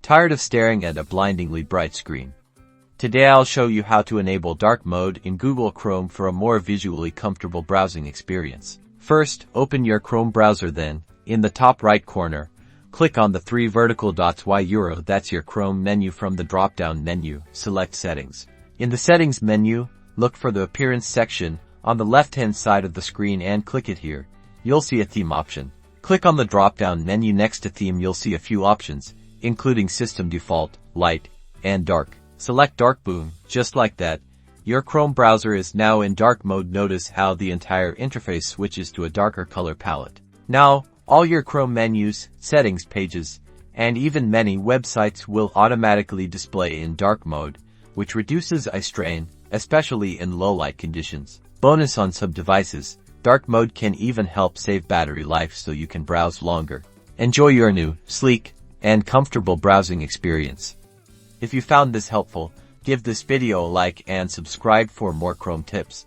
Tired of staring at a blindingly bright screen? Today I'll show you how to enable dark mode in Google Chrome for a more visually comfortable browsing experience. First, open your Chrome browser, then, in the top right corner, click on the three vertical dots that's your Chrome menu. From the drop-down menu, select Settings. In the Settings menu, look for the Appearance section on the left-hand side of the screen and click it here. You'll see a Theme option. Click on the drop-down menu next to Theme. You'll see a few options, including System Default, Light, and Dark. Select Dark. Boom, just like that. Your Chrome browser is now in dark mode. Notice how the entire interface switches to a darker color palette. Now, all your Chrome menus, settings pages, and even many websites will automatically display in dark mode, which reduces eye strain, especially in low light conditions. Bonus: on some devices, dark mode can even help save battery life so you can browse longer. Enjoy your new, sleek, and comfortable browsing experience. If you found this helpful, give this video a like and subscribe for more Chrome tips.